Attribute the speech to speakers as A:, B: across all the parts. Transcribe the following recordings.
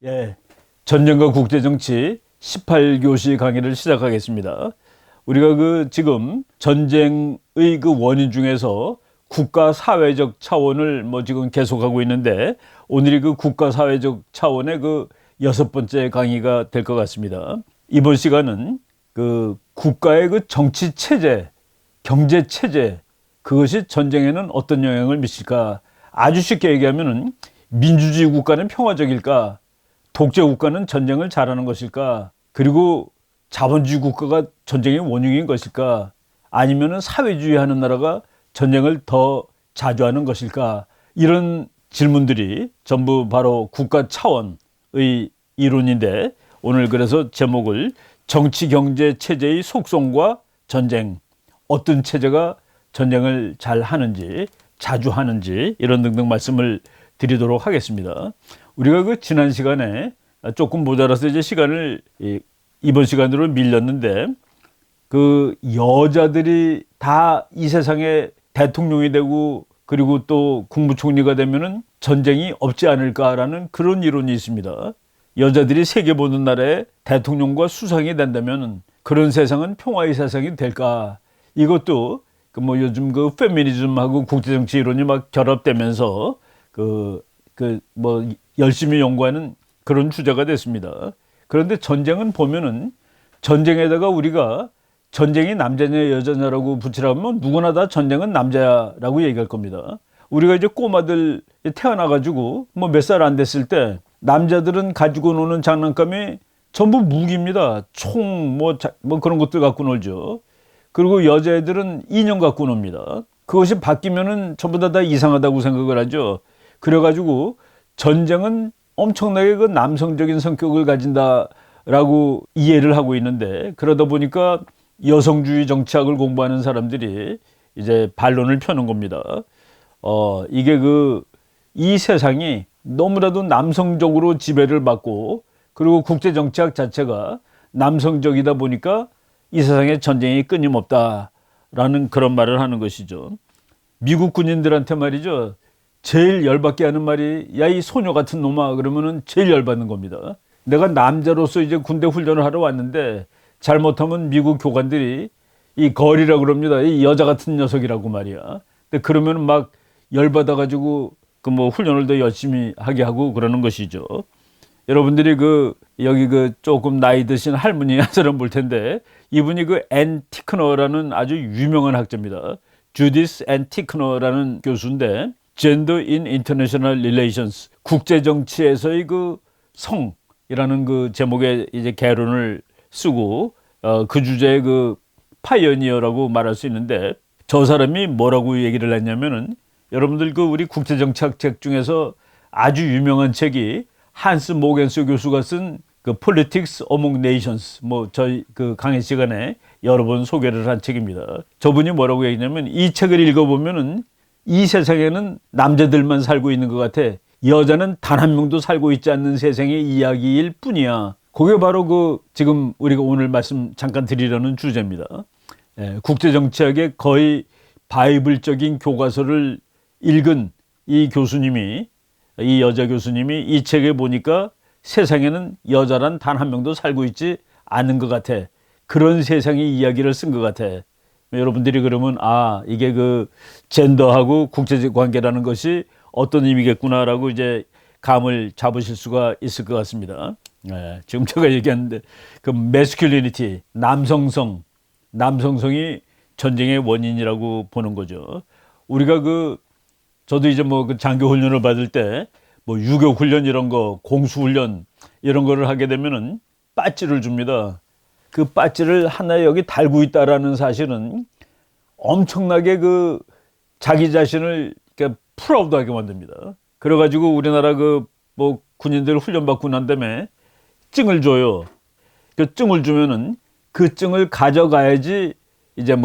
A: 예, 전쟁과 국제정치 18교시 강의를 시작하겠습니다. 우리가 지금 전쟁의 원인 중에서 국가 사회적 차원을 지금 계속하고 있는데, 오늘이 국가 사회적 차원의 여섯 번째 강의가 될 것 같습니다. 이번 시간은 국가의 정치 체제, 경제 체제, 그것이 전쟁에는 어떤 영향을 미칠까? 아주 쉽게 얘기하면은 민주주의 국가는 평화적일까? 독재 국가는 전쟁을 잘하는 것일까? 그리고 자본주의 국가가 전쟁의 원흉인 것일까? 아니면은 사회주의 하는 나라가 전쟁을 더 자주 하는 것일까? 이런 질문들이 전부 바로 국가 차원의 이론인데, 오늘 그래서 제목을 정치 경제 체제의 속성과 전쟁, 어떤 체제가 전쟁을 잘 하는지, 자주 하는지, 이런 등등 말씀을 드리도록 하겠습니다. 우리가 지난 시간에 조금 모자라서 이제 시간을 이번 시간으로 밀렸는데, 여자들이 다 이 세상에 대통령이 되고 그리고 또 국무총리가 되면은 전쟁이 없지 않을까라는 그런 이론이 있습니다. 여자들이 세계 보는 나라에 대통령과 수상이 된다면 그런 세상은 평화의 세상이 될까? 이것도 요즘 페미니즘하고 국제정치 이론이 막 결합되면서 열심히 연구하는 그런 주제가 됐습니다. 그런데 전쟁은 보면은, 전쟁에다가 우리가 전쟁이 남자냐 여자냐라고 붙이라면 누구나 다 전쟁은 남자라고 얘기할 겁니다. 우리가 이제 꼬마들 태어나가지고 몇 살 안 됐을 때 남자들은 가지고 노는 장난감이 전부 무기입니다. 총 그런 것들 갖고 놀죠. 그리고 여자애들은 인형 갖고 놉니다. 그것이 바뀌면은 전부 다 이상하다고 생각을 하죠. 그래가지고 전쟁은 엄청나게 남성적인 성격을 가진다라고 이해를 하고 있는데, 그러다 보니까 여성주의 정치학을 공부하는 사람들이 이제 반론을 펴는 겁니다. 이게 이 세상이 너무나도 남성적으로 지배를 받고, 그리고 국제정치학 자체가 남성적이다 보니까 이 세상에 전쟁이 끊임없다라는 그런 말을 하는 것이죠. 미국 군인들한테 말이죠, 제일 열받게 하는 말이 야, 이 소녀 같은 놈아, 그러면은 제일 열받는 겁니다. 내가 남자로서 이제 군대 훈련을 하러 왔는데 잘못하면 미국 교관들이 이 거리라고 그럽니다. 이 여자 같은 녀석이라고 말이야. 근데 그러면 막 열받아가지고 훈련을 더 열심히 하게 하고 그러는 것이죠. 여러분들이 여기 조금 나이 드신 할머니 한 사람 볼 텐데, 이분이 앤 티크너라는 아주 유명한 학자입니다. 주디스 앤 티크너라는 교수인데, Gender in International Relations, 국제 정치에서의 성이라는 제목의 이제 개론을 쓰고, 그 주제의 파이어니어라고 말할 수 있는데, 저 사람이 뭐라고 얘기를 했냐면은, 여러분들 우리 국제 정치학 책 중에서 아주 유명한 책이 한스 모겐스 교수가 쓴 Politics Among Nations, 저희 강의 시간에 여러 번 소개를 한 책입니다. 저분이 뭐라고 얘기냐면, 이 책을 읽어보면은 이 세상에는 남자들만 살고 있는 것 같아. 여자는 단 한 명도 살고 있지 않는 세상의 이야기일 뿐이야. 그게 바로 지금 우리가 오늘 말씀 잠깐 드리려는 주제입니다. 국제정치학의 거의 바이블적인 교과서를 읽은 이 교수님이, 이 여자 교수님이 이 책에 보니까 세상에는 여자란 단 한 명도 살고 있지 않은 것 같아. 그런 세상의 이야기를 쓴 것 같아. 여러분들이 그러면 이게 젠더하고 국제관계라는 것이 어떤 의미겠구나라고 이제 감을 잡으실 수가 있을 것 같습니다. 지금 제가 얘기하는데 매스큘리니티, 남성성이 전쟁의 원인이라고 보는 거죠. 우리가 저도 이제 장교 훈련을 받을 때 유교 훈련 이런 거, 공수 훈련 이런 거를 하게 되면은 배지를 줍니다. 그 배지를 하나 여기 달고 있다라는 사실은 엄청나게 자기 자신을 프라우드하게 만듭니다. 그래가지고 우리나라 군인들 훈련 받고 난 다음에 증을 줘요. 그 증을 주면은 그 증을 가져가야지 이제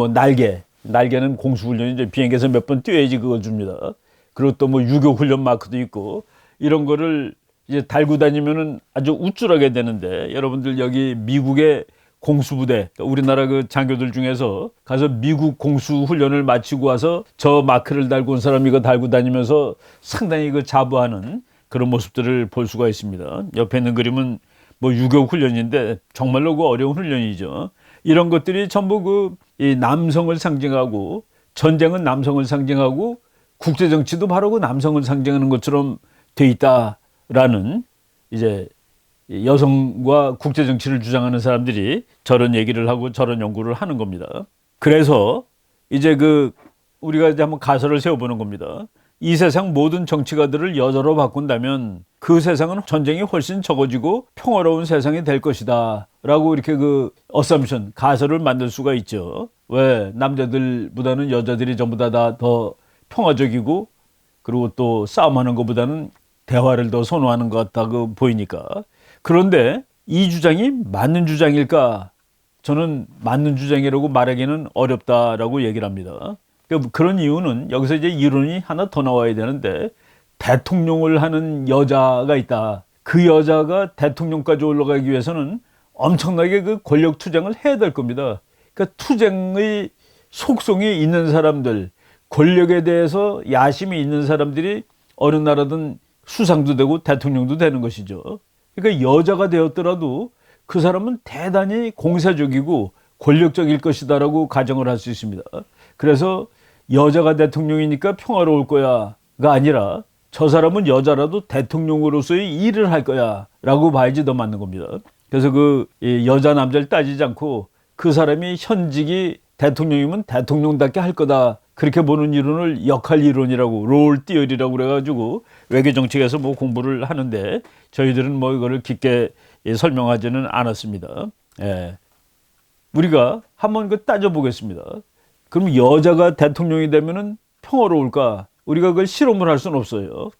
A: 날개는 공수훈련이 이제 비행기에서 몇 번 뛰어야지 그걸 줍니다. 그리고 또 유교 훈련 마크도 있고, 이런 거를 이제 달고 다니면은 아주 우쭐하게 되는데, 여러분들 여기 미국의 공수부대, 우리나라 장교들 중에서 가서 미국 공수 훈련을 마치고 와서 저 마크를 달고 온 사람이 이거 달고 다니면서 상당히 자부하는
B: 그런 모습들을 볼 수가 있습니다. 옆에 있는 그림은 뭐 유격 훈련인데 정말로 그 어려운 훈련이죠. 이런 것들이 전부 이 남성을 상징하고, 전쟁은 남성을 상징하고, 국제 정치도 바로 그 남성을 상징하는 것처럼 돼 있다라는, 이제 여성과 국제 정치를 주장하는 사람들이 저런 얘기를 하고 저런 연구를 하는 겁니다. 그래서 이제 우리가 이제 한번 가설을 세워보는 겁니다. 이 세상 모든 정치가들을 여자로 바꾼다면 그 세상은 전쟁이 훨씬 적어지고 평화로운 세상이 될 것이다 라고 이렇게 어썸션, 가설을 만들 수가 있죠. 왜? 남자들보다는 여자들이 전부 다 더 평화적이고, 그리고 또 싸움하는 것보다는 대화를 더 선호하는 것 같다고 보이니까. 그런데 이 주장이 맞는 주장일까? 저는 맞는 주장이라고 말하기는 어렵다라고 얘기를 합니다. 그런 이유는 여기서 이제 이론이 하나 더 나와야 되는데, 대통령을 하는 여자가 있다. 그 여자가 대통령까지 올라가기 위해서는 엄청나게 권력 투쟁을 해야 될 겁니다. 그러니까 투쟁의 속성이 있는 사람들, 권력에 대해서 야심이 있는 사람들이 어느 나라든 수상도 되고 대통령도 되는 것이죠. 그러니까 여자가 되었더라도 그 사람은 대단히 공세적이고 권력적일 것이다라고 가정을 할 수 있습니다. 그래서 여자가 대통령이니까 평화로울 거야가 아니라, 저 사람은 여자라도 대통령으로서의 일을 할 거야 라고 봐야지 더 맞는 겁니다. 그래서 여자 남자를 따지지 않고 그 사람이 현직이 대통령이면 대통령답게 할 거다, 그렇게 보는 이론을 역할 이론이라고, 롤 띠어리라고 그래가지고 외교 정책에서 뭐 공부를 하는데, 저희들은 뭐 이거를 깊게 설명하지는 않았습니다. 예. 우리가 한번 따져보겠습니다. 그럼 여자가 대통령이 되면은 평화로울까? 우리가 그걸 실험을 할 수는 없어요.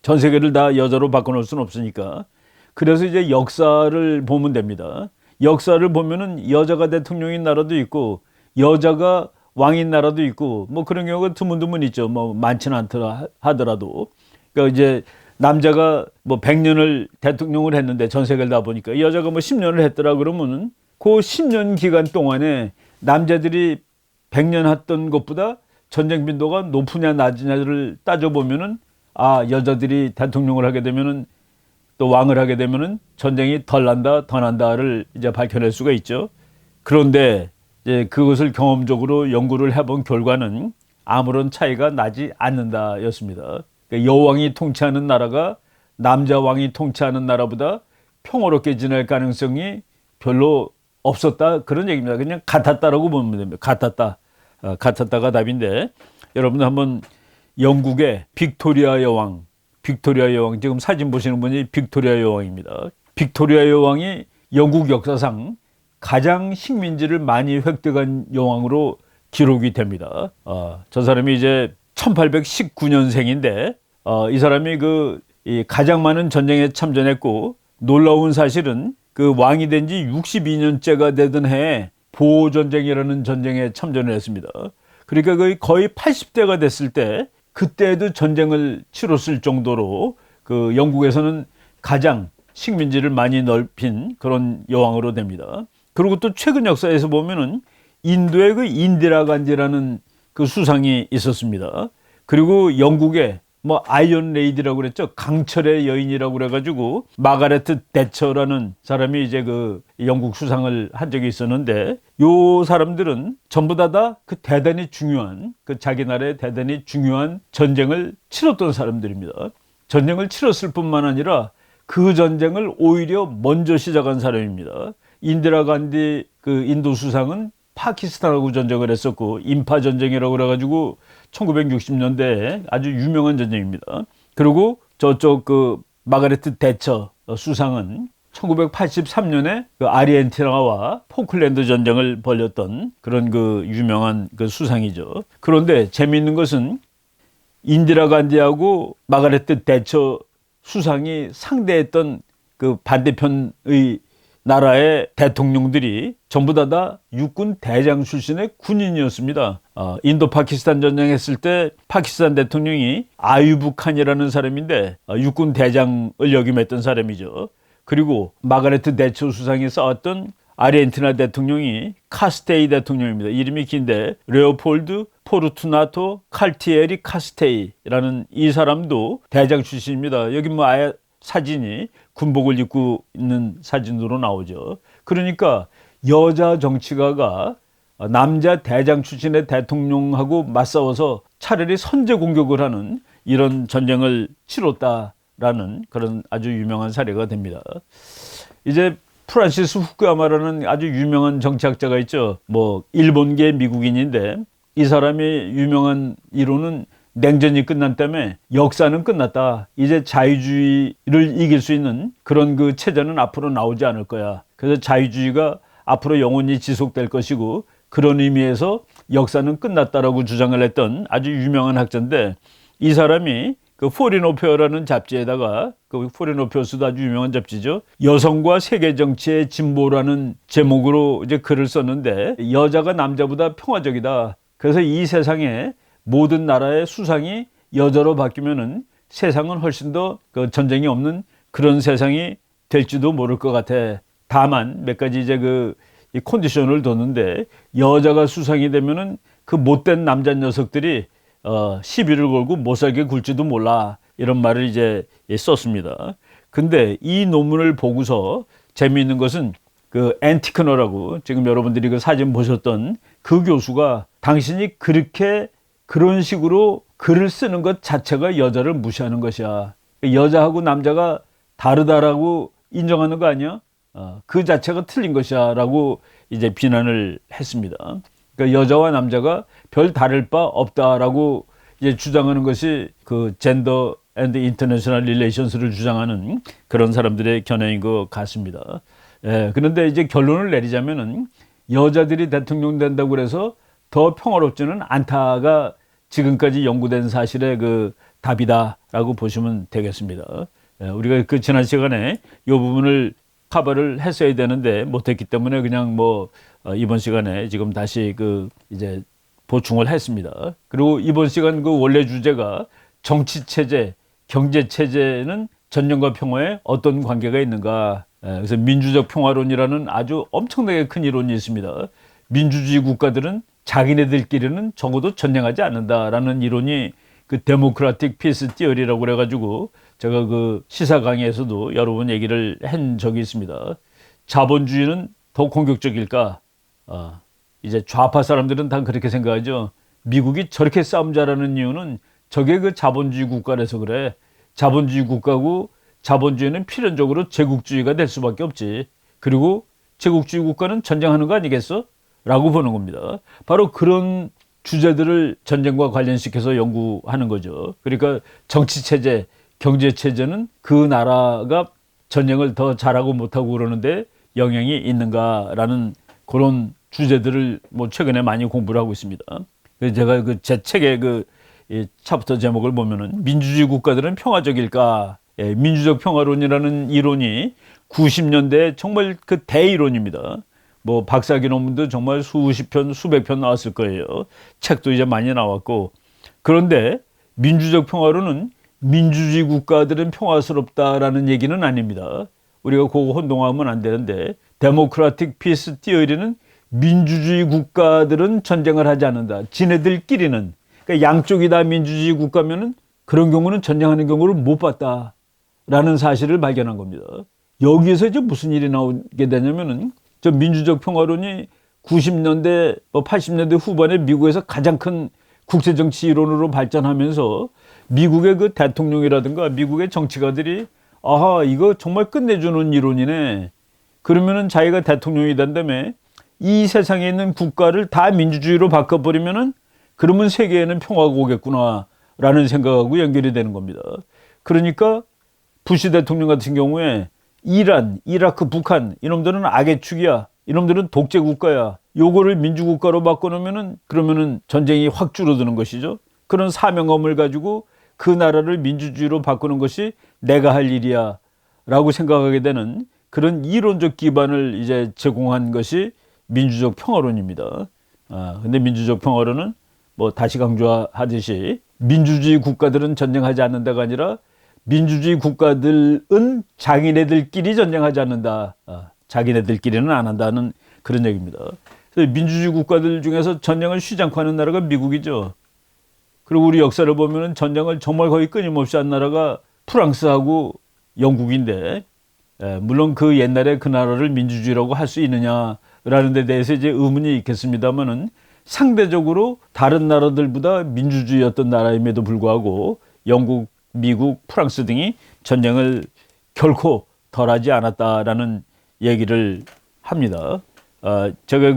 B: 전 세계를 다 여자로 바꿔놓을 수는 없으니까. 그래서 이제 역사를 보면 됩니다. 역사를 보면은 여자가 대통령인 나라도 있고, 여자가 왕인 나라도 있고, 뭐 그런 경우가 드문드문 있죠. 뭐 많지는 않더라 하더라도. 그러니까 이제 남자가 뭐 100년을 대통령을 했는데, 전 세계를 다 보니까 여자가 뭐 10년을 했더라 그러면은 그 10년 기간 동안에 남자들이 100년 했던 것보다 전쟁 빈도가 높으냐 낮으냐를 따져보면은, 아, 여자들이 대통령을 하게 되면은, 또 왕을 하게 되면은 전쟁이 덜 난다, 더 난다를 이제 밝혀낼 수가 있죠. 그런데 이제 그것을 경험적으로 연구를 해본 결과는 아무런 차이가 나지 않는다였습니다. 그러니까 여왕이 통치하는 나라가 남자 왕이 통치하는 나라보다 평화롭게 지낼 가능성이 별로 없었다, 그런 얘기입니다. 그냥 같았다라고 보면 됩니다. 같았다가 답인데, 여러분들 한번 영국의 빅토리아 여왕, 지금 사진 보시는 분이 빅토리아 여왕입니다. 빅토리아 여왕이 영국 역사상 가장 식민지를 많이 획득한 여왕으로 기록이 됩니다. 저 사람이 이제 1819년생인데, 이 사람이 이 가장 많은 전쟁에 참전했고, 놀라운 사실은 왕이 된 지 62년째가 되던 해에 보호전쟁이라는 전쟁에 참전을 했습니다. 그러니까 거의 80대가 됐을 때, 그때도 전쟁을 치렀을 정도로 영국에서는 가장 식민지를 많이 넓힌 그런 여왕으로 됩니다. 그리고 또 최근 역사에서 보면은 인도의 인디라 간디라는 수상이 있었습니다. 그리고 영국의 아이언 레이디라고 그랬죠. 강철의 여인이라고 그래가지고 마가레트 대처라는 사람이 이제 영국 수상을 한 적이 있었는데, 요 사람들은 전부 다 대단히 중요한, 자기 나라에 대단히 중요한 전쟁을 치렀던 사람들입니다. 전쟁을 치렀을 뿐만 아니라 그 전쟁을 오히려 먼저 시작한 사람입니다. 인디라 간디 인도 수상은 파키스탄하고 전쟁을 했었고, 인파 전쟁이라고 그래가지고 1960년대에 아주 유명한 전쟁입니다. 그리고 저쪽 마가레트 대처 수상은 1983년에 아르헨티나와 포클랜드 전쟁을 벌였던 그런 유명한 수상이죠. 그런데 재미있는 것은 인디라 간디하고 마가레트 대처 수상이 상대했던 반대편의 나라의 대통령들이 전부 다 육군 대장 출신의 군인이었습니다. 인도 파키스탄 전쟁했을 때 파키스탄 대통령이 아유브 칸이라는 사람인데, 육군 대장을 역임했던 사람이죠. 그리고 마가레트 대처 수상이 싸웠던 아르헨티나 대통령이 카스테이 대통령입니다. 이름이 긴데 레오폴드 포르투나토 칼티에리 카스테이라는 이 사람도 대장 출신입니다. 여기 뭐 아예 사진이 군복을 입고 있는 사진으로 나오죠. 그러니까 여자 정치가가 남자 대장 출신의 대통령하고 맞싸워서 차라리 선제 공격을 하는 이런 전쟁을 치렀다라는 그런 아주 유명한 사례가 됩니다. 이제 프란시스 후쿠야마라는 아주 유명한 정치학자가 있죠. 뭐 일본계 미국인인데 이 사람의 유명한 이론은 냉전이 끝난 다음에 역사는 끝났다. 이제 자유주의를 이길 수 있는 그런 그 체제는 앞으로 나오지 않을 거야. 그래서 자유주의가 앞으로 영원히 지속될 것이고 그런 의미에서 역사는 끝났다라고 주장을 했던 아주 유명한 학자인데 이 사람이 그 포린 어페어라는 잡지에다가 그 포린 어페어스도 아주 유명한 잡지죠. 여성과 세계 정치의 진보라는 제목으로 이제 글을 썼는데 여자가 남자보다 평화적이다. 그래서 이 세상에 모든 나라의 수상이 여자로 바뀌면은 세상은 훨씬 더 그 전쟁이 없는 그런 세상이 될지도 모를 것 같아. 다만 몇 가지 이제 이 컨디션을 뒀는데 여자가 수상이 되면은 그 못된 남자 녀석들이 시비를 걸고 못 살게 굴지도 몰라. 이런 말을 이제 썼습니다. 근데 이 논문을 보고서 재미있는 것은 그 앤티크너라고 지금 여러분들이 그 사진 보셨던 그 교수가 당신이 그렇게 그런 식으로 글을 쓰는 것 자체가 여자를 무시하는 것이야. 여자하고 남자가 다르다라고 인정하는 거 아니야? 그 자체가 틀린 것이야 라고 이제 비난을 했습니다. 그러니까 여자와 남자가 별 다를 바 없다라고 이제 주장하는 것이 그 젠더 앤드 인터내셔널 릴레이션스를 주장하는 그런 사람들의 견해인 것 같습니다. 예, 그런데 이제 결론을 내리자면은 여자들이 대통령 된다고 해서 더 평화롭지는 않다가 지금까지 연구된 사실의 그 답이다라고 보시면 되겠습니다. 예, 우리가 그 지난 시간에 이 부분을 커버를 했어야 되는데 못했기 때문에 그냥 이번 시간에 지금 다시 이제 보충을 했습니다. 그리고 이번 시간 그 원래 주제가 정치 체제, 경제 체제는 전쟁과 평화에 어떤 관계가 있는가. 그래서 민주적 평화론이라는 아주 엄청나게 큰 이론이 있습니다. 민주주의 국가들은 자기네들끼리는 적어도 전쟁하지 않는다라는 이론이 그 데모크라틱 피스 티어리라고 그래가지고 제가 그 시사 강의에서도 여러 번 얘기를 한 적이 있습니다. 자본주의는 더 공격적일까? 이제 좌파 사람들은 다 그렇게 생각하죠. 미국이 저렇게 싸움 잘하는 이유는 저게 그 자본주의 국가라서 그래. 자본주의 국가고 자본주의는 필연적으로 제국주의가 될 수밖에 없지. 그리고 제국주의 국가는 전쟁하는 거 아니겠어? 라고 보는 겁니다. 바로 그런 주제들을 전쟁과 관련시켜서 연구하는 거죠. 그러니까 정치체제, 경제체제는 그 나라가 전쟁을 더 잘하고 못하고 그러는데 영향이 있는가라는 그런 주제들을 최근에 많이 공부를 하고 있습니다. 그래서 제가 제 책의 이 챕터 제목을 보면은 민주주의 국가들은 평화적일까? 예, 민주적 평화론이라는 이론이 90년대에 정말 그 대이론입니다. 박사학위 논문도 정말 수십 편, 수백 편 나왔을 거예요. 책도 이제 많이 나왔고. 그런데 민주적 평화론은 민주주의 국가들은 평화스럽다라는 얘기는 아닙니다. 우리가 그거 혼동하면 안 되는데 데모크라틱 피스 티어리는 민주주의 국가들은 전쟁을 하지 않는다. 지네들끼리는. 그러니까 양쪽이 다 민주주의 국가면은 그런 경우는 전쟁하는 경우를 못 봤다라는 사실을 발견한 겁니다. 여기에서 이제 무슨 일이 나오게 되냐면은 저 민주적 평화론이 90년대, 80년대 후반에 미국에서 가장 큰 국제정치 이론으로 발전하면서 미국의 그 대통령이라든가 미국의 정치가들이 아하, 이거 정말 끝내주는 이론이네. 그러면은 자기가 대통령이 된다며 이 세상에 있는 국가를 다 민주주의로 바꿔버리면은 그러면 세계에는 평화가 오겠구나 라는 생각하고 연결이 되는 겁니다. 그러니까 부시 대통령 같은 경우에 이란, 이라크, 북한 이놈들은 악의 축이야. 이놈들은 독재 국가야. 요거를 민주국가로 바꿔놓으면은 그러면은 전쟁이 확 줄어드는 것이죠. 그런 사명감을 가지고 그 나라를 민주주의로 바꾸는 것이 내가 할 일이야 라고 생각하게 되는 그런 이론적 기반을 이제 제공한 것이 민주적 평화론입니다. 근데 민주적 평화론은 다시 강조하듯이 민주주의 국가들은 전쟁하지 않는다가 아니라 민주주의 국가들은 자기네들끼리 전쟁하지 않는다.
A: 자기네들끼리는 안 한다는 그런 얘기입니다. 그래서 민주주의 국가들 중에서 전쟁을 쉬지 않고 하는 나라가 미국이죠. 그리고 우리 역사를 보면은 전쟁을 정말 거의 끊임없이 한 나라가 프랑스하고 영국인데, 물론 그 옛날에 그 나라를 민주주의라고 할 수 있느냐라는 데 대해서 이제 의문이 있겠습니다만은 상대적으로 다른 나라들보다 민주주의였던 나라임에도 불구하고 영국, 미국, 프랑스 등이 전쟁을 결코 덜하지 않았다라는 얘기를 합니다. 제가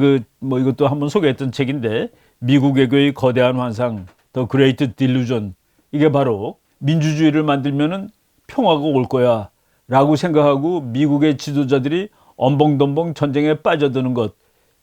A: 이것도 한번 소개했던 책인데, 미국 외교의 거대한 환상, The Great Delusion, 이게 바로 민주주의를 만들면은 평화가 올 거야 라고 생각하고 미국의 지도자들이 엄벙덤벙 전쟁에 빠져드는 것,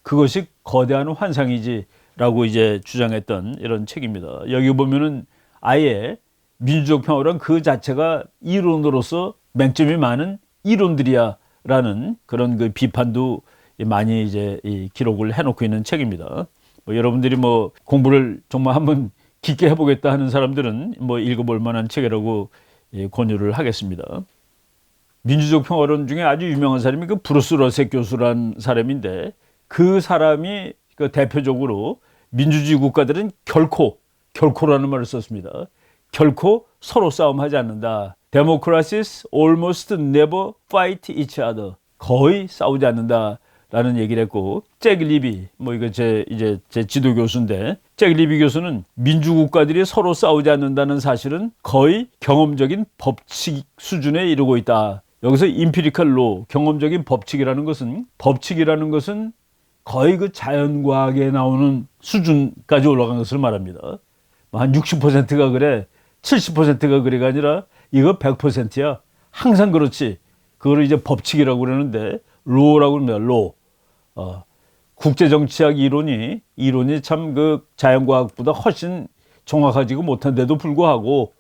A: 그것이 거대한 환상이지 라고 이제 주장했던 이런 책입니다. 여기 보면은 아예 민주적 평화란 그 자체가 이론으로서 맹점이 많은 이론들이야 라는 그런 그 비판도 많이 이제 기록을 해놓고 있는 책입니다. 여러분들이 공부를 정말 한번 깊게 해보겠다 하는 사람들은 읽어볼 만한 책이라고 권유를 하겠습니다. 민주적 평화론 중에 아주 유명한 사람이 그 브루스 러셀 교수라는 사람인데, 그 사람이 그 대표적으로 민주주의 국가들은 결코라는 말을 썼습니다. 결코 서로 싸움하지 않는다. Democracies almost never fight each other. 거의 싸우지 않는다라는 얘기를 했고, 잭 리비, 이거 제 지도 교수인데, 잭 리비 교수는 민주국가들이 서로 싸우지 않는다는 사실은 거의 경험적인 법칙 수준에 이르고 있다. 여기서 임피리컬 로, 경험적인 법칙이라는 것은 거의 그 자연과학에 나오는 수준까지 올라간 것을 말합니다. 한 60%가 그래, 70%가 그래가 아니라 이거 100%야. 항상 그렇지. 그거를 이제 법칙이라고 그러는데, 로라고 합니다. 로. 국제정치학 이론이 참 그 자연과학보다 훨씬 정확하지가 못한데도 불구하고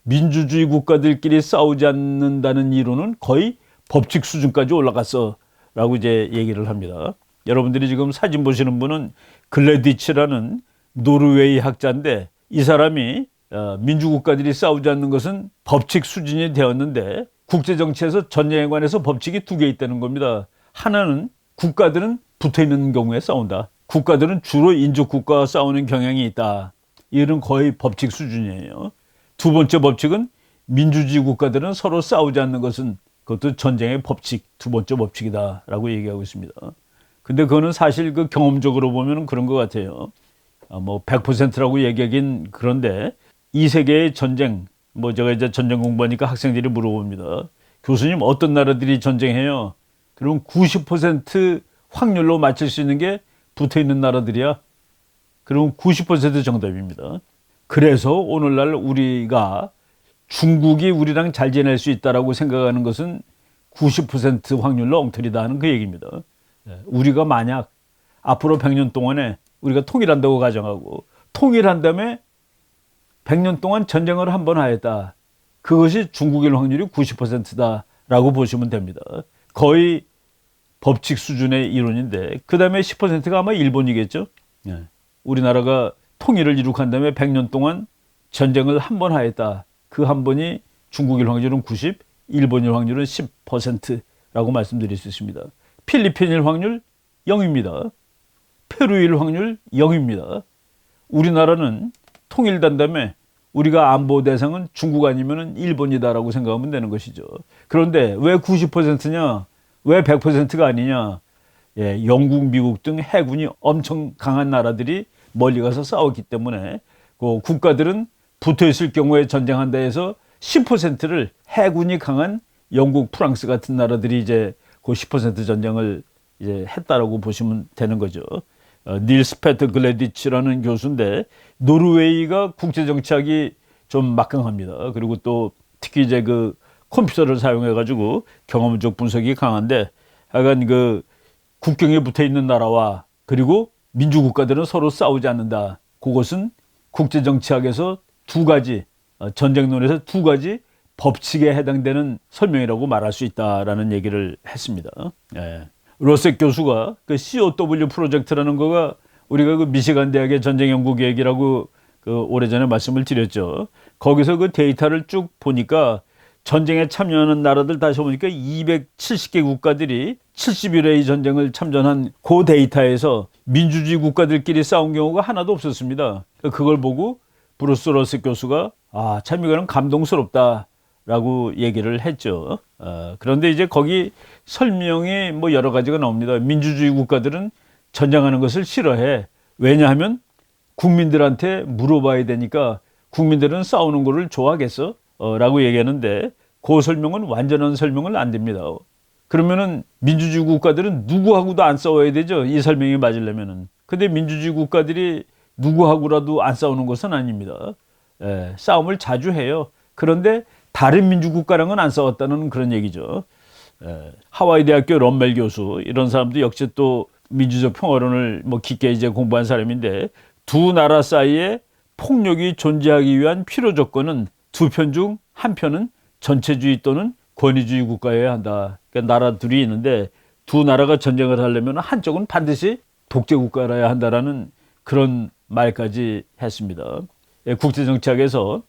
A: 민주주의 국가들끼리 싸우지 않는다는 이론은 거의 법칙 수준까지 올라갔어 라고 이제 얘기를 합니다. 여러분들이 지금 사진 보시는 분은 글래디치라는 노르웨이 학자인데, 이 사람이 민주국가들이 싸우지 않는 것은 법칙 수준이 되었는데, 국제정치에서 전쟁에 관해서 법칙이 두 개 있다는 겁니다. 하나는 국가들은 붙어있는 경우에 싸운다. 국가들은 주로 인접국가와 싸우는 경향이 있다. 이는 거의 법칙 수준이에요. 두 번째 법칙은 민주주의 국가들은 서로 싸우지 않는 것은 그것도 전쟁의 법칙, 두 번째 법칙이다 라고 얘기하고 있습니다. 근데 그거는 사실 그 경험적으로 보면 그런 것 같아요. 100%라고 얘기하긴 그런데, 이 세계의 전쟁, 제가 이제 전쟁 공부하니까 학생들이 물어봅니다. 교수님, 어떤 나라들이 전쟁해요? 그럼 90% 확률로 맞출 수 있는 게 붙어 있는 나라들이야. 그럼 90% 정답입니다. 그래서 오늘날 우리가 중국이 우리랑 잘 지낼 수 있다라고 생각하는 것은 90% 확률로 엉터리다 하는 그 얘기입니다. 우리가 만약 앞으로 100년 동안에 우리가 통일한다고 가정하고, 통일한 다음에 100년 동안 전쟁을 한 번 하였다. 그것이 중국일 확률이 90%다라고 보시면 됩니다. 거의 법칙 수준의 이론인데, 그 다음에 10%가 아마 일본이겠죠. 우리나라가 통일을 이룩한 다음에 100년 동안 전쟁을 한 번 하였다. 그 한 번이 중국일 확률은 90, 일본일 확률은 10%라고 말씀드릴 수 있습니다. 필리핀일 확률 0입니다. 페루일 확률 0입니다. 우리나라는 통일된 다음에 우리가 안보 대상은 중국 아니면 일본이다라고 생각하면 되는 것이죠. 그런데 왜 90%냐? 왜 100%가 아니냐? 영국, 미국 등 해군이 엄청 강한 나라들이 멀리 가서 싸웠기 때문에, 그 국가들은 붙어 있을 경우에 전쟁한다 해서 10%를 해군이 강한 영국, 프랑스 같은 나라들이 이제 그 10% 전쟁을 이제 했다라고 보시면 되는 거죠. 닐스 페트 글래디치라는 교수인데, 노르웨이가 국제정치학이 좀 막강합니다. 그리고 또 특히 이제 그 컴퓨터를 사용해 가지고 경험적 분석이 강한데, 하여간 그 국경에 붙어 있는 나라와 그리고 민주국가들은 서로 싸우지 않는다. 그것은 국제정치학에서 두 가지, 전쟁론에서 두 가지 법칙에 해당되는 설명이라고 말할 수 있다라는 얘기를 했습니다. 로셋 교수가 그 COW 프로젝트라는 거가, 우리가 그 미시간 대학의 전쟁 연구 계획이라고 그 오래전에 말씀을 드렸죠. 거기서 그 데이터를 쭉 보니까
B: 전쟁에 참여하는 나라들 다시 보니까 270개 국가들이 70일의 전쟁을 참전한 그 데이터에서 민주주의 국가들끼리 싸운 경우가 하나도 없었습니다. 그걸 보고 브루스 러스 교수가 참 이거는 감동스럽다라고 얘기를 했죠. 그런데 이제 거기 설명이 뭐 여러 가지가 나옵니다. 민주주의 국가들은 전쟁하는 것을 싫어해. 왜냐하면 국민들한테 물어봐야 되니까 국민들은 싸우는 거를 좋아하겠어? 라고 얘기하는데 그 설명은 완전한 설명은 안 됩니다. 그러면은 민주주의 국가들은 누구하고도 안 싸워야 되죠. 이 설명이 맞으려면은. 근데 민주주의 국가들이 누구하고라도 안 싸우는 것은 아닙니다. 싸움을 자주 해요. 그런데 다른 민주국가랑은 안 싸웠다는 그런 얘기죠. 하와이 대학교 럼멜 교수 이런 사람도 역시 또 민주적 평화론을 뭐 깊게 이제 공부한 사람인데 두 나라 사이에 폭력이 존재하기 위한 필요 조건은 두 편 중 한 편은 전체주의 또는 권위주의 국가여야 한다. 그러니까 나라 둘이 있는데 두 나라가 전쟁을 하려면 한쪽은 반드시 독재 국가라야 한다라는 그런 말까지 했습니다. 국제정치학에서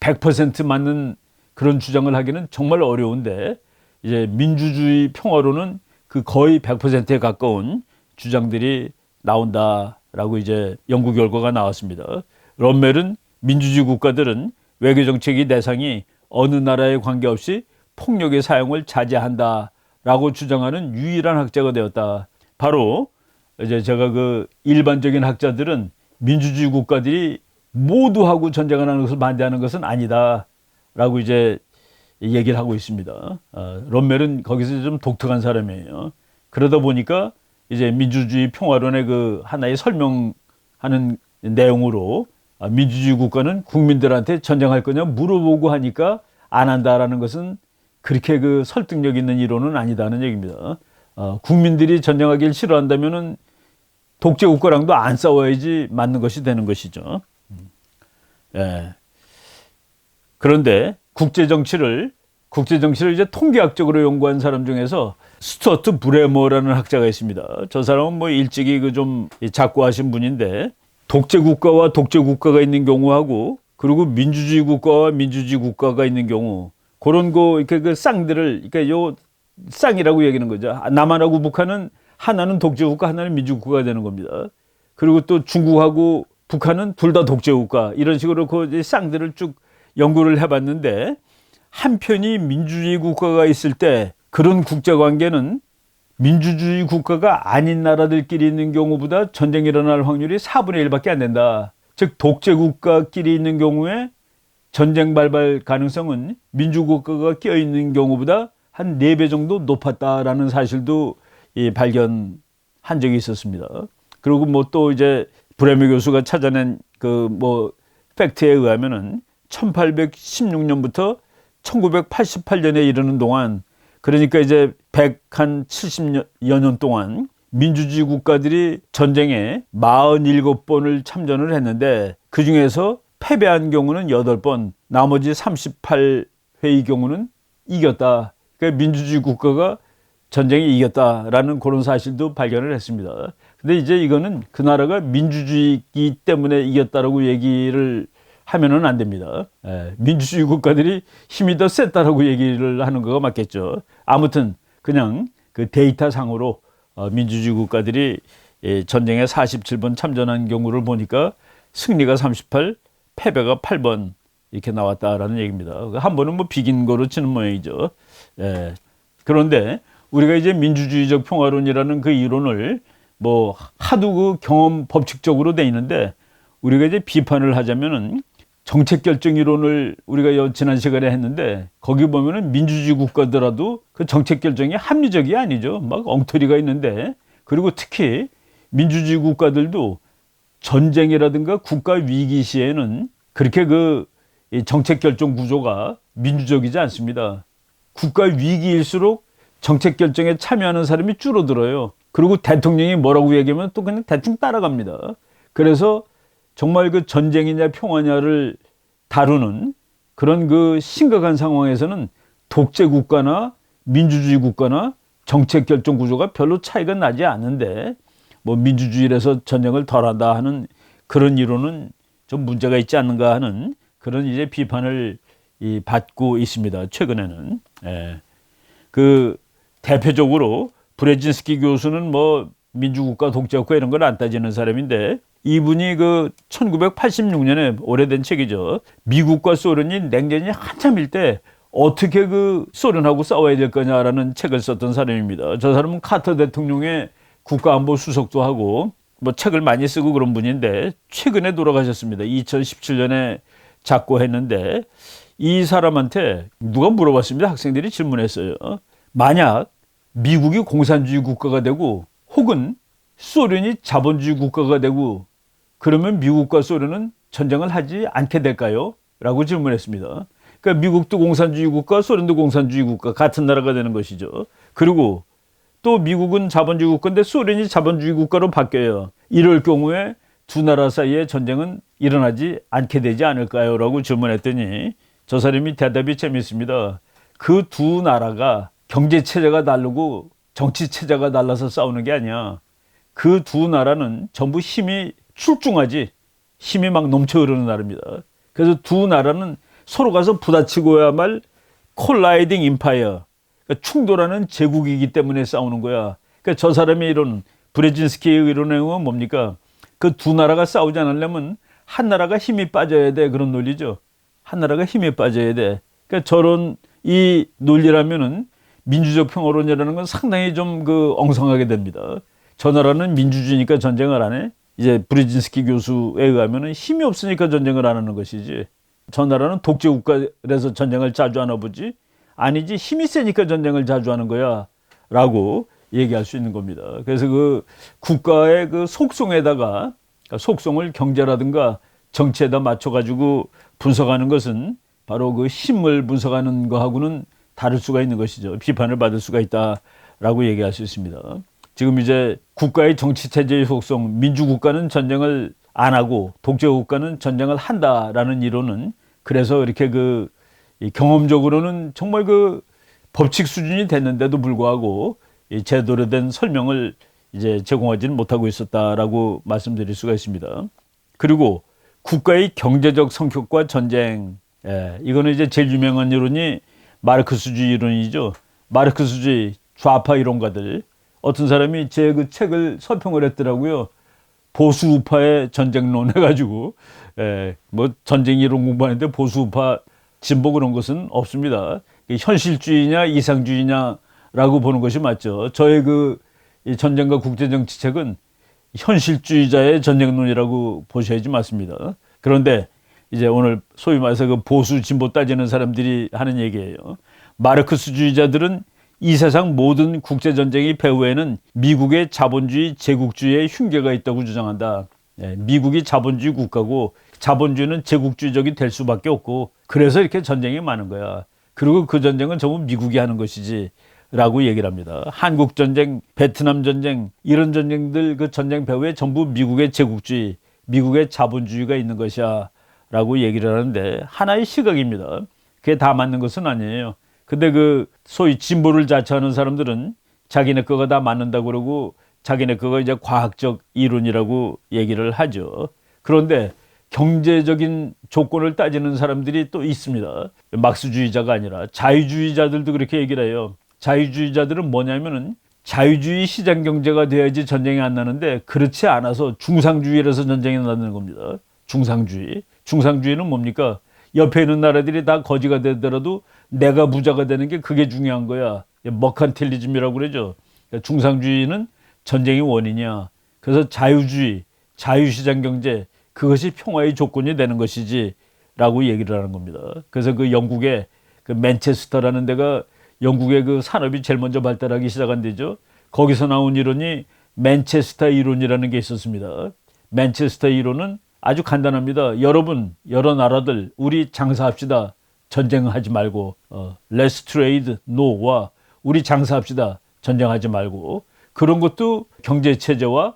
B: 100% 맞는 그런 주장을 하기는 정말 어려운데 이제 민주주의 평화로는 그 거의 100%에 가까운 주장들이 나온다라고 이제 연구 결과가 나왔습니다. 럼멜은 민주주의 국가들은 외교 정책의 대상이 어느 나라에 관계없이 폭력의 사용을 자제한다라고 주장하는 유일한 학자가 되었다. 바로 이제 제가 그 일반적인 학자들은 민주주의 국가들이 모두하고 전쟁을 하는 것을 반대하는 것은 아니다라고 이제 얘기를 하고 있습니다. 럼멜은 거기서 좀 독특한 사람이에요. 그러다 보니까 이제 민주주의 평화론의 그 하나의 설명하는 내용으로 민주주의 국가는 국민들한테 전쟁할 거냐 물어보고 하니까 안 한다라는 것은 그렇게 그 설득력 있는 이론은 아니다는 얘기입니다. 국민들이 전쟁하기를 싫어한다면은 독재 국가랑도 안 싸워야지 맞는 것이 되는 것이죠. 그런데 국제 정치를 이제 통계학적으로 연구한 사람 중에서 스튜어트 브레머라는 학자가 있습니다. 저 사람은 뭐 일찍이 그 좀 작고하신 분인데 독재 국가와 독재 국가가 있는 경우하고 그리고 민주주의 국가와 민주주의 국가가 있는 경우 그런 거 이렇게 그 쌍들을 그러니까 요 쌍이라고 얘기하는 거죠. 남한하고 북한은 하나는 독재 국가, 하나는 민주 국가가 되는 겁니다. 그리고 또 중국하고 북한은 둘 다 독재 국가 이런 식으로 그 쌍들을 쭉 연구를 해봤는데 한편이 민주주의 국가가 있을 때 그런 국제 관계는 민주주의 국가가 아닌 나라들끼리 있는 경우보다 전쟁이 일어날 확률이 4분의 1밖에 안 된다. 즉 독재 국가끼리 있는 경우에 전쟁 발발 가능성은 민주국가가 껴있는 경우보다 한 4배 정도 높았다라는 사실도 발견한 적이 있었습니다. 그리고 뭐 또 이제 브레메 교수가 찾아낸 그 뭐 팩트에 의하면은 1816년부터 1988년에 이르는 동안 그러니까 이제 170여 년 동안 민주주의 국가들이 전쟁에 47번을 참전을 했는데 그중에서 패배한 경우는 8번, 나머지 38회의 경우는 이겼다. 그러니까 민주주의 국가가 전쟁에 이겼다라는 그런 사실도 발견을 했습니다. 근데 이제 이거는 그 나라가 민주주의이기 때문에 이겼다라고 얘기를 하면은 안 됩니다. 민주주의 국가들이 힘이 더 셌다라고 얘기를 하는 거가 맞겠죠. 아무튼 그냥 그 데이터 상으로 민주주의 국가들이 전쟁에 47번 참전한 경우를 보니까 승리가 38, 패배가 8번 이렇게 나왔다라는 얘기입니다. 한 번은 뭐 비긴 거로 치는 모양이죠. 그런데 우리가 이제 민주주의적 평화론이라는 그 이론을 뭐 하도 그 경험 법칙적으로 돼 있는데 우리가 이제 비판을 하자면은 정책 결정 이론을 우리가 지난 시간에 했는데 거기 보면은 민주주의 국가더라도 그 정책 결정이 합리적이 아니죠. 막 엉터리가 있는데 그리고 특히 민주주의 국가들도 전쟁이라든가 국가 위기 시에는 그렇게 그 정책 결정 구조가 민주적이지 않습니다. 국가 위기일수록 정책 결정에 참여하는 사람이 줄어들어요. 그리고 대통령이 뭐라고 얘기하면 또 그냥 대충 따라갑니다. 그래서 정말 그 전쟁이냐 평화냐를 다루는 그런 그 심각한 상황에서는 독재 국가나 민주주의 국가나 정책 결정 구조가 별로 차이가 나지 않는데 뭐 민주주의라서 전쟁을 덜한다 하는 그런 이론은 좀 문제가 있지 않는가 하는 그런 이제 비판을 받고 있습니다. 최근에는. 예. 그 대표적으로 브레진스키 교수는 뭐 민주국가 독재국가 이런 걸 안 따지는 사람인데 이분이 그 1986년에 오래된 책이죠. 미국과 소련이 냉전이 한참일 때 어떻게 그 소련하고 싸워야 될 거냐라는 책을 썼던 사람입니다. 저 사람은 카터 대통령의 국가안보 수석도 하고 뭐 책을 많이 쓰고 그런 분인데 최근에 돌아가셨습니다. 2017년에 작고했는데 이 사람한테 누가 물어봤습니다. 학생들이 질문했어요. 만약 미국이 공산주의 국가가 되고 혹은 소련이 자본주의 국가가 되고 그러면 미국과 소련은 전쟁을 하지 않게 될까요? 라고 질문했습니다. 그러니까 미국도 공산주의 국가, 소련도 공산주의 국가 같은 나라가 되는 것이죠. 그리고 또 미국은 자본주의 국가인데 소련이 자본주의 국가로 바뀌어요. 이럴 경우에 두 나라 사이에 전쟁은 일어나지 않게 되지 않을까요? 라고 질문했더니 저 사람이 대답이 재미있습니다. 그 두 나라가 경제체제가 다르고 정치체제가 달라서 싸우는 게 아니야. 그 두 나라는 전부 힘이 출중하지 힘이 막 넘쳐 흐르는 나라입니다. 그래서 두 나라는 서로 가서 부딪히고야 말 콜라이딩 임파이어, 그러니까 충돌하는 제국이기 때문에 싸우는 거야. 그러니까 저 사람의 이론, 브레진스키의 이론은 뭡니까? 그 두 나라가 싸우지 않으려면 한 나라가 힘이 빠져야 돼. 그런 논리죠. 한 나라가 힘이 빠져야 돼. 그러니까 저런 이 논리라면은 민주적 평화론이라는 건 상당히 좀 그 엉성하게 됩니다. 저 나라는 민주주의니까 전쟁을 안 해? 이제 브레진스키 교수에 의하면은 힘이 없으니까 전쟁을 안 하는 것이지. 저 나라는 독재국가라서 전쟁을 자주 하나 보지? 아니지, 힘이 세니까 전쟁을 자주 하는 거야. 라고 얘기할 수 있는 겁니다. 그래서 그 국가의 그 속성에다가, 그러니까 속성을 경제라든가 정치에다 맞춰가지고 분석하는 것은 바로 그 힘을 분석하는 거하고는 다를 수가 있는 것이죠. 비판을 받을 수가 있다라고 얘기할 수 있습니다. 지금 이제 국가의 정치체제의 속성, 민주국가는 전쟁을 안 하고 독재국가는 전쟁을 한다라는 이론은 그래서 이렇게 그 경험적으로는 정말 그 법칙 수준이 됐는데도 불구하고 제대로 된 설명을 이제 제공하지는 못하고 있었다라고 말씀드릴 수가 있습니다. 그리고 국가의 경제적 성격과 전쟁, 이거는 이제 제일 유명한 이론이 마르크스주의 이론이죠. 마르크스주의 좌파 이론가들, 어떤 사람이 제 그 책을 서평을 했더라고요. 보수우파의 전쟁론 해가지고, 뭐 전쟁 이론 공부하는데 보수우파 진보 그런 것은 없습니다. 현실주의냐 이상주의냐라고 보는 것이 맞죠. 저의 그 전쟁과 국제정치책은 현실주의자의 전쟁론이라고 보셔야지 맞습니다. 그런데 이제 오늘 소위 말해서 그 보수 진보 따지는 사람들이 하는 얘기예요. 마르크스주의자들은 이 세상 모든 국제전쟁의 배후에는 미국의 자본주의 제국주의의 흉계가 있다고 주장한다. 미국이 자본주의 국가고 자본주의는 제국주의적이 될 수밖에 없고 그래서 이렇게 전쟁이 많은 거야. 그리고 그 전쟁은 전부 미국이 하는 것이지 라고 얘기를 합니다. 한국전쟁, 베트남전쟁 이런 전쟁들 그 전쟁 배후에 전부 미국의 제국주의, 미국의 자본주의가 있는 것이야 라고 얘기를 하는데 하나의 시각입니다. 그게 다 맞는 것은 아니에요. 근데 그 소위 진보를 자처하는 사람들은 자기네 거가 다 맞는다고 그러고 자기네 거가 이제 과학적 이론이라고 얘기를 하죠. 그런데 경제적인 조건을 따지는 사람들이 또 있습니다. 막스주의자가 아니라 자유주의자들도 그렇게 얘기를 해요. 자유주의자들은 뭐냐면은 자유주의 시장 경제가 돼야지 전쟁이 안 나는데 그렇지 않아서 중상주의라서 전쟁이 나는 겁니다. 중상주의. 중상주의는 뭡니까? 옆에 있는 나라들이 다 거지가 되더라도 내가 부자가 되는 게 그게 중요한 거야. 머칸틸리즘이라고 그러죠. 그러니까 중상주의는 전쟁의 원인이야. 그래서 자유주의, 자유시장 경제 그것이 평화의 조건이 되는 것이지 라고 얘기를 하는 겁니다. 그래서 그 영국의 그 맨체스터라는 데가 영국의 그 산업이 제일 먼저 발달하기 시작한 데죠. 거기서 나온 이론이 맨체스터 이론이라는 게 있었습니다. 맨체스터 이론은 아주 간단합니다. 여러분, 여러 나라들 우리 장사합시다. 전쟁하지 말고 Let's trade no와 우리 장사합시다. 전쟁하지 말고 그런 것도 경제체제와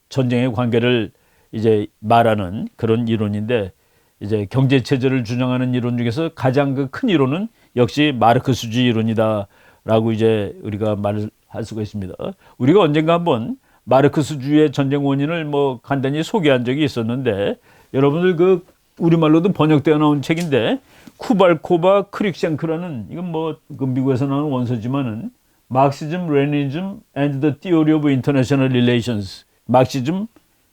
B: 전쟁의 관계를 이제 말하는 그런 이론인데 이제 경제체제를 준영하는 이론 중에서 가장 그 큰 이론은 역시 마르크스주의 이론이다라고 이제 우리가 말을 할 수가 있습니다. 우리가 언젠가 한번 마르크스주의의 전쟁 원인을 뭐 간단히 소개한 적이 있었는데 여러분들 그 우리말로도 번역되어 나온 책인데 쿠발코바 크릭셴크라는 이건 그 미국에서 나온 원서지만은 Marxism, Leninism and the Theory of International Relations. 막시즘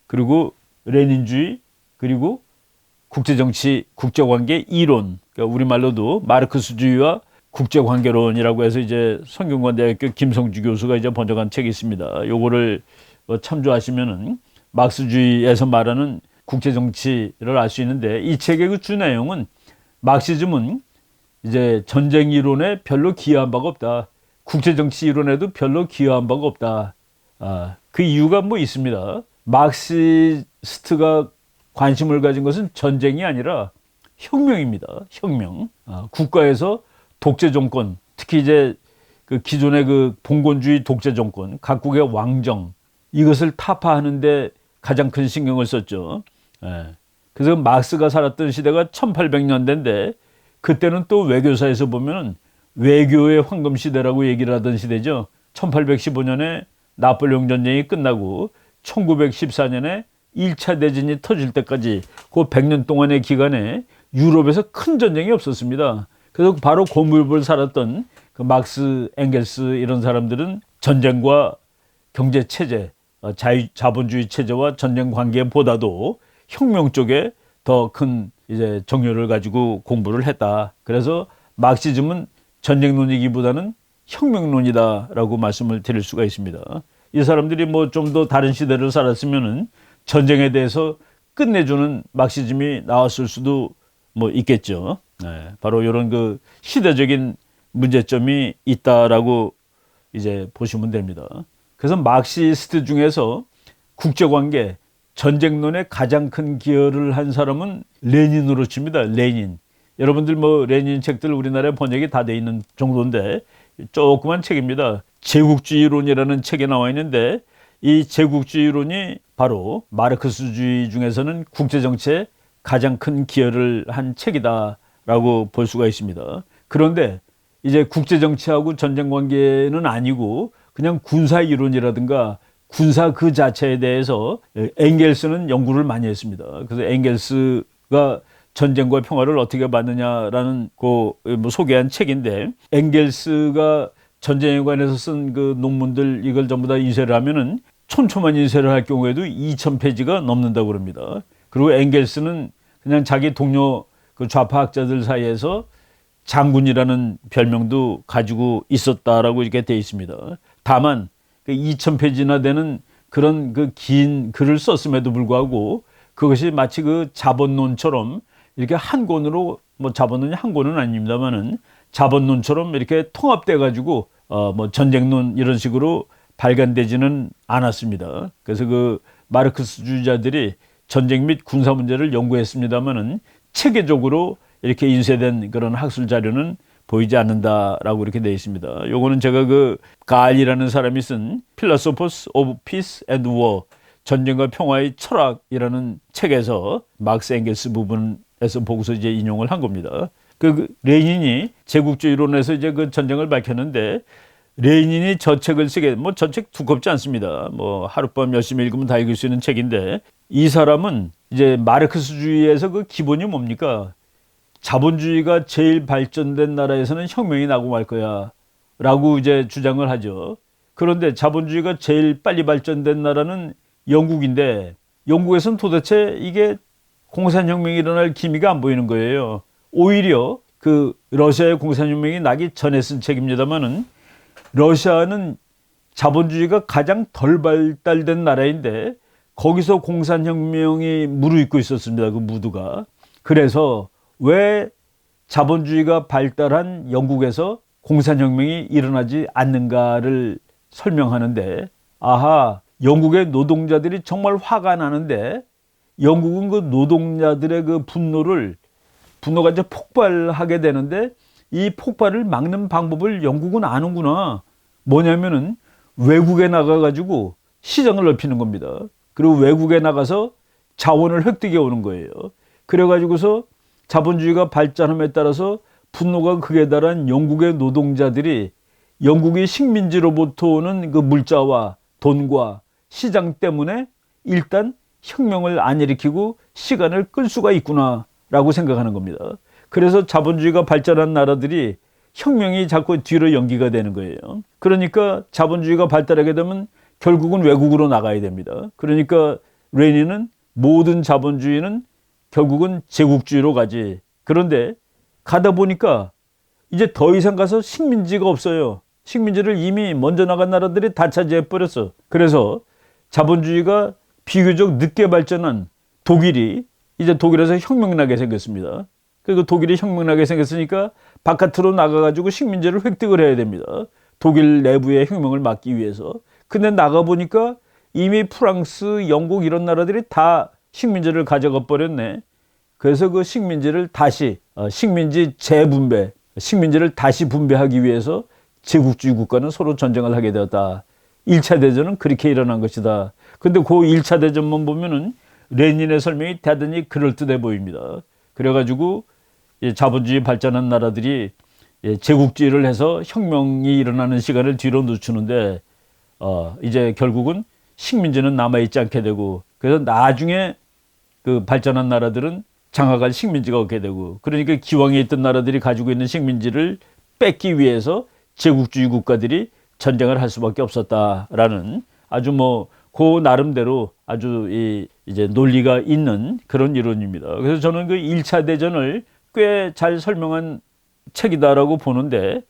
B: 그리고 레닌주의 그리고 국제정치, 국제관계 이론. 그러니까 우리말로도 마르크스주의와 국제관계론이라고 해서 이제 성균관대학교 김성주 교수가 이제 번역한 책이 있습니다. 요거를 참조하시면은 막스주의에서 말하는 국제정치를 알 수 있는데 이 책의 그 주 내용은 막시즘은 이제 전쟁 이론에 별로 기여한 바가 없다. 국제정치 이론에도 별로 기여한 바가 없다. 그 이유가 있습니다. 막시스트가 관심을 가진 것은 전쟁이 아니라 혁명입니다. 혁명. 국가에서 독재 정권, 특히 이제 그 기존의 그 봉건주의 독재 정권, 각국의 왕정 이것을 타파하는데 가장 큰 신경을 썼죠. 그래서 막스가 살았던 시대가 1800년대인데 그때는 또 외교사에서 보면 외교의 황금 시대라고 얘기를 하던 시대죠. 1815년에 나폴레옹 전쟁이 끝나고 1914년에 1차 대전이 터질 때까지 그 100년 동안의 기간에 유럽에서 큰 전쟁이 없었습니다. 그래서 바로 그 무렵을 살았던 그 막스, 엥겔스 이런 사람들은 전쟁과 경제 체제, 자본주의 체제와 전쟁 관계보다도 혁명 쪽에 더 큰 이제 정열을 가지고 공부를 했다. 그래서 막시즘은 전쟁론이기보다는 혁명론이다라고 말씀을 드릴 수가 있습니다. 이 사람들이 좀 더 다른 시대를 살았으면은 전쟁에 대해서 끝내주는 막시즘이 나왔을 수도 있겠죠. 바로 이런 그 시대적인 문제점이 있다라고 이제 보시면 됩니다. 그래서 막시스트 중에서 국제관계, 전쟁론에 가장 큰 기여를 한 사람은 레닌으로 칩니다. 레닌. 여러분들 레닌 책들 우리나라에 번역이 다 돼 있는 정도인데 조그만 책입니다. 제국주의론이라는 책에 나와 있는데 이 제국주의론이 바로 마르크스주의 중에서는 국제정치에 가장 큰 기여를 한 책이다라고 볼 수가 있습니다. 그런데 이제 국제정치하고 전쟁관계는 아니고 그냥 군사이론이라든가 군사 그 자체에 대해서 엥겔스는 연구를 많이 했습니다. 그래서 엥겔스가 전쟁과 평화를 어떻게 봤느냐라는 소개한 책인데 엥겔스가 전쟁에 관해서 쓴 그 논문들 이걸 전부 다 인쇄를 하면은 촘촘한 인쇄를 할 경우에도 2,000페이지가 넘는다고 합니다. 그리고 엥겔스는 그냥 자기 동료 그 좌파학자들 사이에서 장군이라는 별명도 가지고 있었다라고 이렇게 돼 있습니다. 다만 2,000페이지나 되는 그런 그 긴 글을 썼음에도 불구하고 그것이 마치 그 자본론처럼 이렇게 한 권으로 자본론이 한 권은 아닙니다만은 자본론처럼 이렇게 통합돼 가지고 전쟁론 이런 식으로 발간되지는 않았습니다. 그래서 그 마르크스주의자들이 전쟁 및 군사 문제를 연구했습니다만은 체계적으로 이렇게 인쇄된 그런 학술 자료는 보이지 않는다라고 이렇게 되어 있습니다. 요거는 제가 그 갈이라는 사람이 쓴 Philosophers of Peace and War, 전쟁과 평화의 철학이라는 책에서 막스 엥겔스 부분에서 보고서 이제 인용을 한 겁니다. 그 레닌이 제국주의론에서 이제 그 전쟁을 밝혔는데 레닌이 저 책을 쓰게 저 책 두껍지 않습니다. 하룻밤 열심히 읽으면 다 읽을 수 있는 책인데 이 사람은 이제 마르크스주의에서 그 기본이 뭡니까? 자본주의가 제일 발전된 나라에서는 혁명이 나고 말 거야 라고 이제 주장을 하죠. 그런데 자본주의가 제일 빨리 발전된 나라는 영국인데 영국에서는 도대체 이게 공산혁명이 일어날 기미가 안 보이는 거예요. 오히려 그 러시아의 공산혁명이 나기 전에 쓴 책입니다만은 러시아는 자본주의가 가장 덜 발달된 나라인데 거기서 공산혁명이 무르익고 있었습니다. 그 무드가. 그래서 왜 자본주의가 발달한 영국에서 공산혁명이 일어나지 않는가를 설명하는데 영국의 노동자들이 정말 화가 나는데 영국은 그 노동자들의 그 분노가 이제 폭발하게 되는데 이 폭발을 막는 방법을 영국은 아는구나. 뭐냐면은 외국에 나가가지고 시장을 넓히는 겁니다. 그리고 외국에 나가서 자원을 획득해 오는 거예요. 그래가지고서 자본주의가 발전함에 따라서 분노가 극에 달한 영국의 노동자들이 영국의 식민지로부터 오는 그 물자와 돈과 시장 때문에 일단 혁명을 안 일으키고 시간을 끌 수가 있구나
A: 라고 생각하는 겁니다. 그래서 자본주의가 발전한 나라들이 혁명이 자꾸 뒤로 연기가 되는 거예요. 그러니까 자본주의가 발달하게 되면 결국은 외국으로 나가야 됩니다. 그러니까 레닌은 모든 자본주의는 결국은 제국주의로 가지. 그런데 가다 보니까 이제 더 이상 가서 식민지가 없어요. 식민지를 이미 먼저 나간 나라들이 다 차지해 버렸어. 그래서 자본주의가 비교적 늦게 발전한 독일이 이제 독일에서 혁명나게 생겼습니다. 그리고 독일이 혁명나게 생겼으니까 바깥으로 나가가지고 식민지를 획득을 해야 됩니다. 독일 내부의 혁명을 막기 위해서. 근데 나가보니까 이미 프랑스, 영국 이런 나라들이 다 식민지를 가져가 버렸네. 그래서 그 식민지를 다시 식민지 재분배, 식민지를 다시 분배하기 위해서 제국주의 국가는 서로 전쟁을 하게 되었다. 1차 대전은 그렇게 일어난 것이다. 근데 그 1차 대전만 보면은 레닌의 설명이 대단히 그럴듯해 보입니다. 그래가지고 자본주의 발전한 나라들이 제국주의를 해서 혁명이 일어나는 시간을 뒤로 늦추는데 이제 결국은 식민지는 남아있지 않게 되고 그래서 나중에 그 발전한 나라들은 장악할 식민지가 없게 되고 그러니까 기왕에 있던 나라들이 가지고 있는 식민지를 뺏기 위해서 제국주의 국가들이 전쟁을 할 수밖에 없었다라는 아주 그 나름대로 아주 이제 논리가 있는 그런 이론입니다. 그래서 저는 그 1차 대전을 꽤 잘 설명한 책이다라고 보는데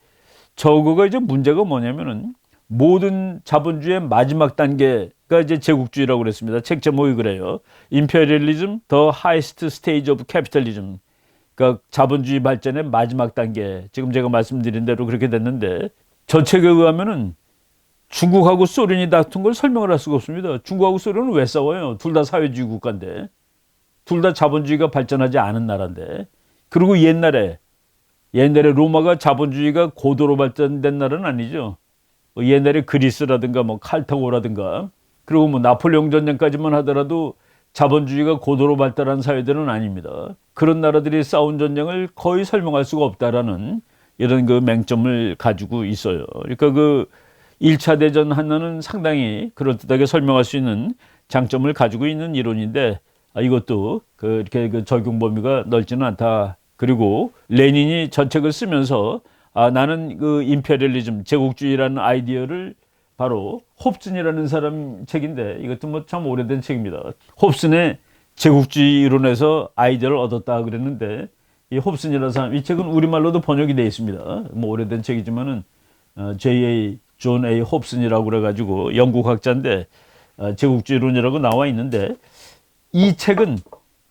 A: 저거가 이제 문제가 뭐냐면은 모든 자본주의의 마지막 단계가 이제 제국주의라고 그랬습니다. 책 제목이 그래요. Imperialism, the highest stage of capitalism. 그러니까 자본주의 발전의 마지막 단계. 지금 제가 말씀드린 대로 그렇게 됐는데 저 책에 의하면은 중국하고 소련이 다툰 걸 설명을 할 수가 없습니다. 중국하고 소련은 왜 싸워요? 둘 다 사회주의 국가인데. 둘 다 자본주의가 발전하지 않은 나라인데. 그리고 옛날에 로마가 자본주의가 고도로 발전된 나라는 아니죠. 옛날에 그리스라든가 칼타고라든가 그리고 나폴레옹 전쟁까지만 하더라도 자본주의가 고도로 발달한 사회들은 아닙니다. 그런 나라들이 싸운 전쟁을 거의 설명할 수가 없다라는 이런 그 맹점을 가지고 있어요. 그러니까 그 1차 대전 하나는 상당히 그럴듯하게 설명할 수 있는 장점을 가지고 있는 이론인데 이것도 이렇게 그 적용 범위가 넓지는 않다. 그리고 레닌이 전 책을 쓰면서 나는 그 임페리얼리즘, 제국주의라는 아이디어를 바로 홉슨이라는 사람 책인데 이것도 참 오래된 책입니다. 홉슨의 제국주의 이론에서 아이디어를 얻었다 그랬는데 이 홉슨이라는 사람, 이 책은 우리말로도 번역이 되어 있습니다. 오래된 책이지만은 J.A. 존 A. 홉슨이라고 그래가지고 영국 학자인데 제국주의론이라고 나와 있는데 이 책은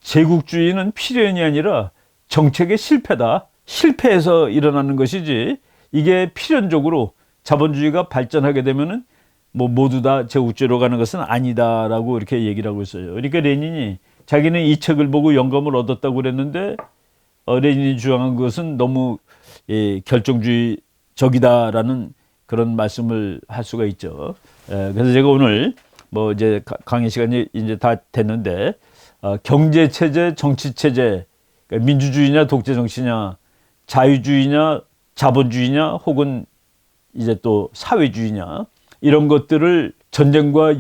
A: 제국주의는 필연이 아니라 정책의 실패다. 실패해서 일어나는 것이지 이게 필연적으로 자본주의가 발전하게 되면은 모두 다 제국주의로 가는 것은 아니다라고 이렇게 얘기를 하고 있어요. 그러니까 레닌이 자기는 이 책을 보고 영감을 얻었다고 그랬는데 레닌이 주장한 것은 너무 결정주의적이다라는 그런 말씀을 할 수가 있죠. 그래서 제가 오늘 이제 강의 시간이 이제 다 됐는데 경제 체제, 정치 체제, 그러니까 민주주의냐 독재 정치냐, 자유주의냐 자본주의냐 혹은 이제 또 사회주의냐 이런 것들을 전쟁과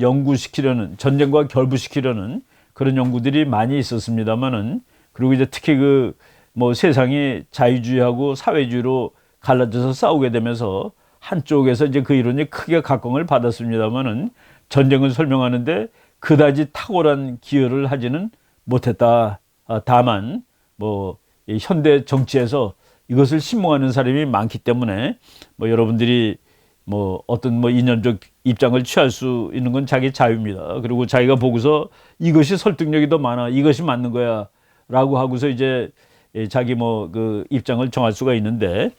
A: 결부시키려는 그런 연구들이 많이 있었습니다만은 그리고 이제 특히 세상이 자유주의하고 사회주의로 갈라져서 싸우게 되면서 한쪽에서 이제 그 이론이 크게 각광을 받았습니다만은 전쟁을 설명하는데 그다지 탁월한 기여를 하지는 못했다. 다만 이 현대 정치에서 이것을 신봉하는 사람이 많기 때문에 여러분들이 어떤 이념적 입장을 취할 수 있는 건 자기 자유입니다. 그리고 자기가 보고서 이것이 설득력이 더 많아, 이것이 맞는 거야라고 하고서 이제 자기 그 입장을 정할 수가 있는데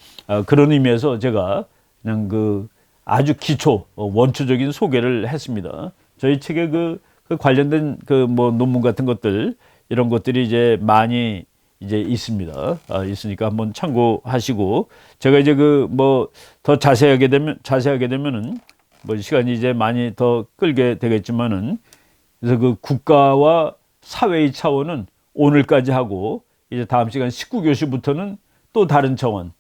A: 그런 의미에서 제가 그냥 아주 기초 원초적인 소개를 했습니다. 저희 책에 그 관련된 논문 같은 것들 이런 것들이 이제 많이 이제 있습니다. 있으니까 한번 참고하시고 제가 이제 더 자세하게 되면은 시간이 이제 많이 더 끌게 되겠지만은 그래서 그 국가와 사회의 차원은 오늘까지 하고 이제 다음 시간 19교시부터는 또 다른 차원,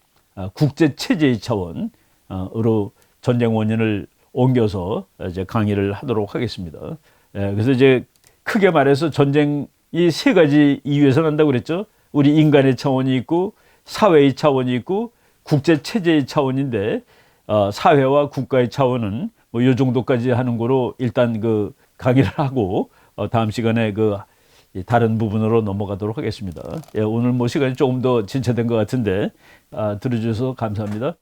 A: 국제 체제의 차원으로 전쟁 원인을 옮겨서 이제 강의를 하도록 하겠습니다. 그래서 이제 크게 말해서 전쟁이 세 가지 이유에서 난다고 그랬죠.
B: 우리 인간의 차원이 있고 사회의 차원이 있고 국제 체제의 차원인데 사회와 국가의 차원은 뭐 요 정도까지 하는 거로 일단 그 강의를 하고 다음 시간에 그 다른 부분으로 넘어가도록 하겠습니다. 예, 오늘 뭐 시간이 조금 더 진차된 것 같은데 들어주셔서 감사합니다.